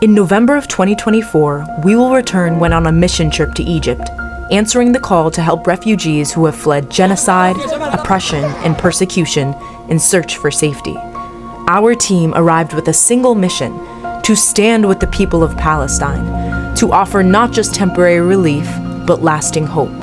In November of 2024, We Will Return went on a mission trip to Egypt, answering the call to help refugees who have fled genocide, oppression, and persecution in search for safety. Our team arrived with a single mission: to stand with the people of Palestine, to offer not just temporary relief, but lasting hope.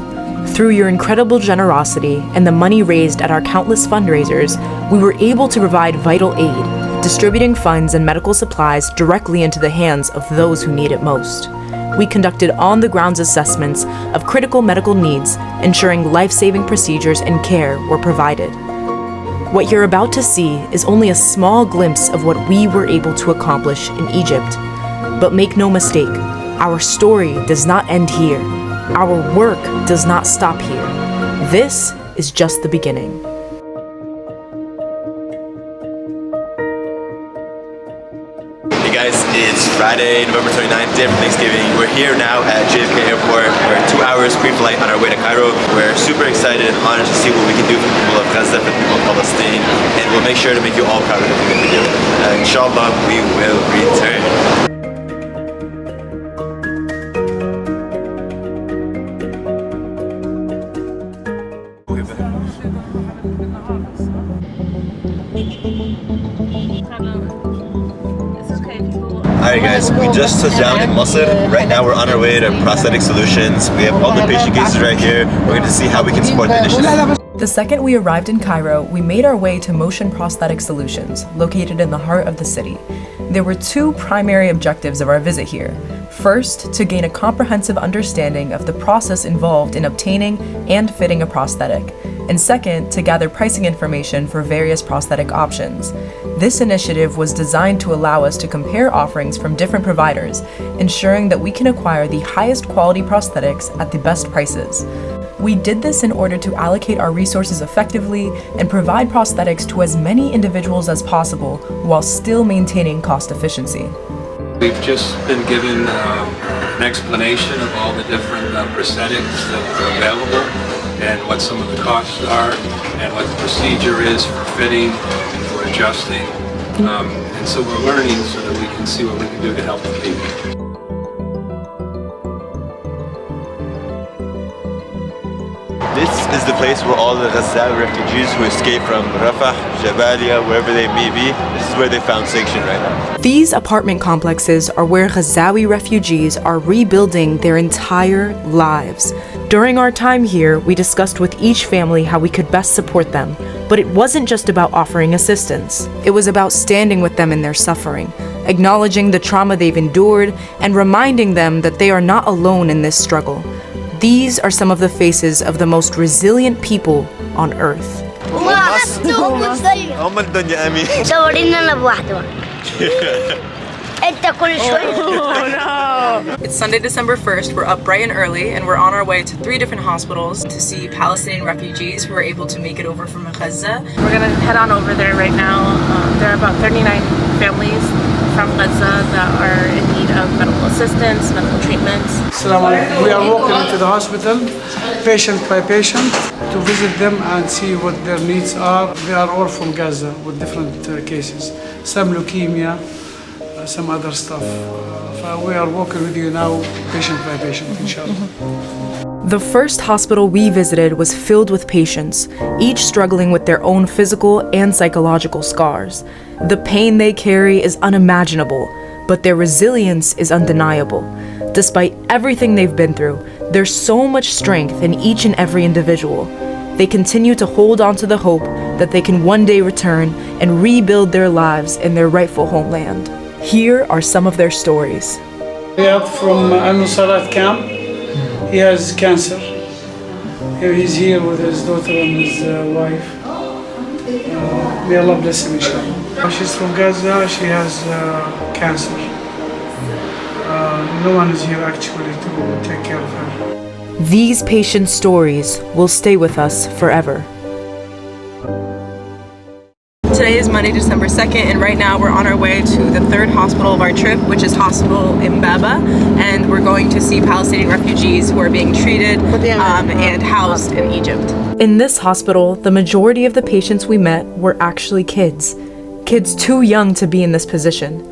Through your incredible generosity and the money raised at our countless fundraisers, we were able to provide vital aid, distributing funds and medical supplies directly into the hands of those who need it most. We conducted on-the-ground assessments of critical medical needs, ensuring life-saving procedures and care were provided. What you're about to see is only a small glimpse of what we were able to accomplish in Egypt. But make no mistake, our story does not end here. Our work does not stop here. This is just the beginning. Hey guys, it's Friday, November 29th, day after Thanksgiving. We're here now at JFK Airport. We're 2 hours pre-flight on our way to Cairo. We're super excited and honored to see what we can do for the people of Gaza, for the people of Palestine, and we'll make sure to make you all proud of everything we do. Inshallah, we will return. Alright guys, we just touched down in Masr. Right now we're on our way to Prosthetic Solutions. We have all the patient cases right here. We're going to see how we can support the initiative. The second we arrived in Cairo, we made our way to Motion Prosthetic Solutions, located in the heart of the city. There were two primary objectives of our visit here. First, to gain a comprehensive understanding of the process involved in obtaining and fitting a prosthetic, and second, to gather pricing information for various prosthetic options. This initiative was designed to allow us to compare offerings from different providers, ensuring that we can acquire the highest quality prosthetics at the best prices. We did this in order to allocate our resources effectively and provide prosthetics to as many individuals as possible while still maintaining cost efficiency. We've just been given an explanation of all the different prosthetics that are available and what some of the costs are and what the procedure is for fitting and for adjusting. And so we're learning so that we can see what we can do to help the people. This is the place where all the Gazawi refugees who escaped from Rafah, Jabalia, wherever they may be, this is where they found sanctuary right now. These apartment complexes are where Gazawi refugees are rebuilding their entire lives. During our time here, we discussed with each family how we could best support them. But it wasn't just about offering assistance. It was about standing with them in their suffering, acknowledging the trauma they've endured, and reminding them that they are not alone in this struggle. These are some of the faces of the most resilient people on Earth. It's Sunday, December 1st. We're up bright and early, and we're on our way to 3 different hospitals to see Palestinian refugees who are able to make it over from Gaza. We're gonna head on over there right now. There are about 39 families from Gaza that are in need of medical assistance, medical treatments. We are walking into the hospital, patient by patient, to visit them and see what their needs are. They are all from Gaza with different cases. Some leukemia, some other stuff. We are walking with you now, patient by patient, inshallah. The first hospital we visited was filled with patients, each struggling with their own physical and psychological scars. The pain they carry is unimaginable, but their resilience is undeniable. Despite everything they've been through, there's so much strength in each and every individual. They continue to hold on to the hope that they can one day return and rebuild their lives in their rightful homeland. Here are some of their stories. We are from Al-Nusrat camp. He has cancer. He's here with his daughter and his wife. May Allah bless him, inshallah. She's from Gaza. She has cancer. No one is here actually to take care of her. These patient stories will stay with us forever. Today is Monday, December 2nd, and right now we're on our way to the 3rd hospital of our trip, which is Hospital Mbaba, and we're going to see Palestinian refugees who are being treated and housed in Egypt. In this hospital, the majority of the patients we met were actually kids too young to be in this position.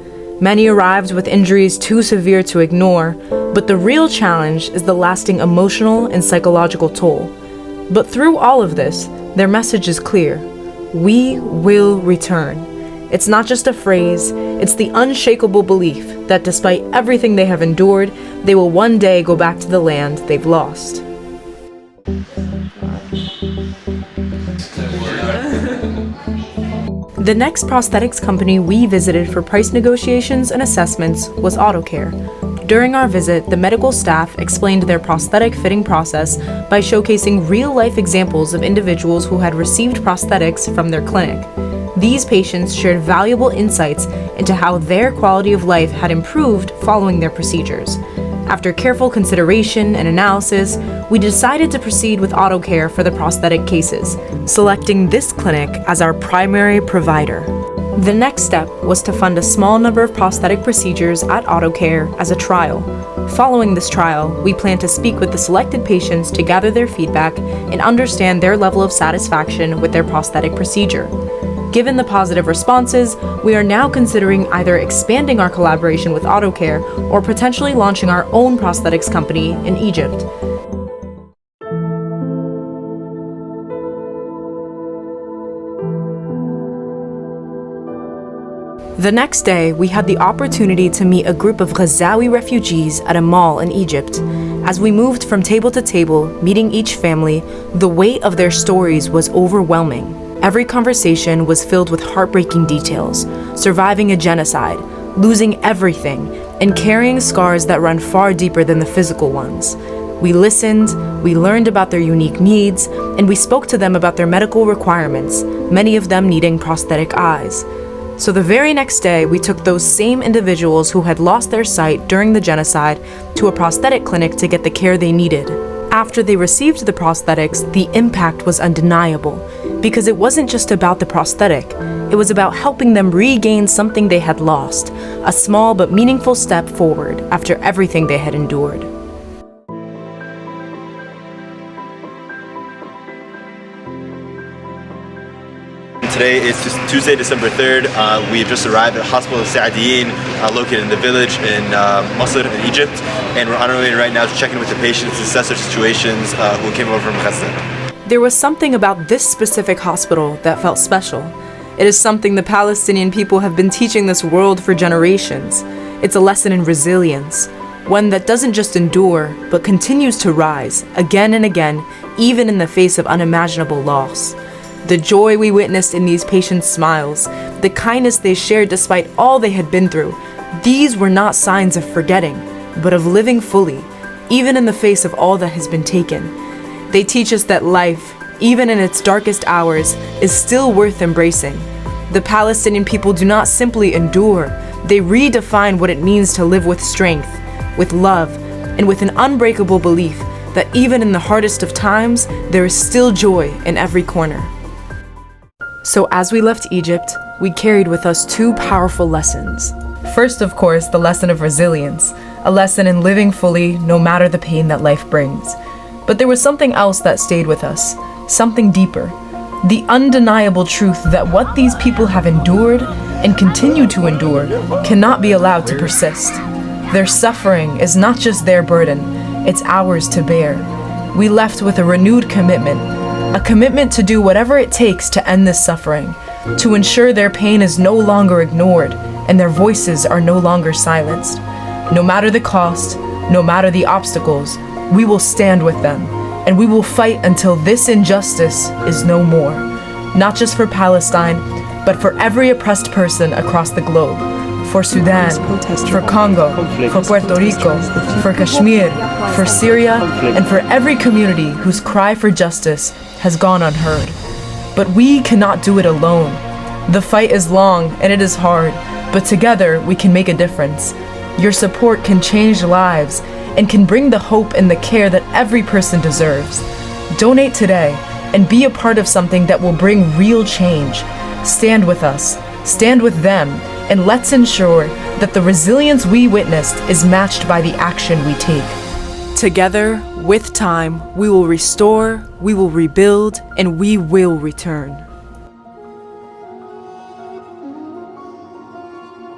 Many arrived with injuries too severe to ignore, but the real challenge is the lasting emotional and psychological toll. But through all of this, their message is clear. We will return. It's not just a phrase, it's the unshakable belief that despite everything they have endured, they will one day go back to the land they've lost. The next prosthetics company we visited for price negotiations and assessments was AutoCare. During our visit, the medical staff explained their prosthetic fitting process by showcasing real-life examples of individuals who had received prosthetics from their clinic. These patients shared valuable insights into how their quality of life had improved following their procedures. After careful consideration and analysis, we decided to proceed with AutoCare for the prosthetic cases, selecting this clinic as our primary provider. The next step was to fund a small number of prosthetic procedures at AutoCare as a trial. Following this trial, we plan to speak with the selected patients to gather their feedback and understand their level of satisfaction with their prosthetic procedure. Given the positive responses, we are now considering either expanding our collaboration with AutoCare or potentially launching our own prosthetics company in Egypt. The next day, we had the opportunity to meet a group of Ghazawi refugees at a mall in Egypt. As we moved from table to table, meeting each family, the weight of their stories was overwhelming. Every conversation was filled with heartbreaking details, surviving a genocide, losing everything, and carrying scars that run far deeper than the physical ones. We listened, we learned about their unique needs, and we spoke to them about their medical requirements, many of them needing prosthetic eyes. So the very next day, we took those same individuals who had lost their sight during the genocide to a prosthetic clinic to get the care they needed. After they received the prosthetics, the impact was undeniable, because it wasn't just about the prosthetic, it was about helping them regain something they had lost, a small but meaningful step forward after everything they had endured. Today is Tuesday, December 3rd. We've just arrived at the Hospital of Saadiyin, located in the village in Masr in Egypt, and we're on our way right now to check in with the patients, assess their situations who came over from Gaza. There was something about this specific hospital that felt special. It is something the Palestinian people have been teaching this world for generations. It's a lesson in resilience, one that doesn't just endure, but continues to rise again and again, even in the face of unimaginable loss. The joy we witnessed in these patients' smiles, the kindness they shared despite all they had been through, these were not signs of forgetting, but of living fully, even in the face of all that has been taken. They teach us that life, even in its darkest hours, is still worth embracing. The Palestinian people do not simply endure, they redefine what it means to live with strength, with love, and with an unbreakable belief that even in the hardest of times, there is still joy in every corner. So as we left Egypt, we carried with us two powerful lessons. First, of course, the lesson of resilience, a lesson in living fully no matter the pain that life brings. But there was something else that stayed with us, something deeper. The undeniable truth that what these people have endured and continue to endure cannot be allowed to persist. Their suffering is not just their burden, it's ours to bear. We left with a renewed commitment, a commitment to do whatever it takes to end this suffering, to ensure their pain is no longer ignored and their voices are no longer silenced. No matter the cost, no matter the obstacles, we will stand with them, and we will fight until this injustice is no more. Not just for Palestine, but for every oppressed person across the globe. For Sudan, for Congo, for Puerto Rico, for Kashmir, for Syria, and for every community whose cry for justice has gone unheard. But we cannot do it alone. The fight is long and it is hard, but together we can make a difference. Your support can change lives and can bring the hope and the care that every person deserves. Donate today and be a part of something that will bring real change. Stand with us, stand with them, and let's ensure that the resilience we witnessed is matched by the action we take. Together, with time, we will restore, we will rebuild, and we will return.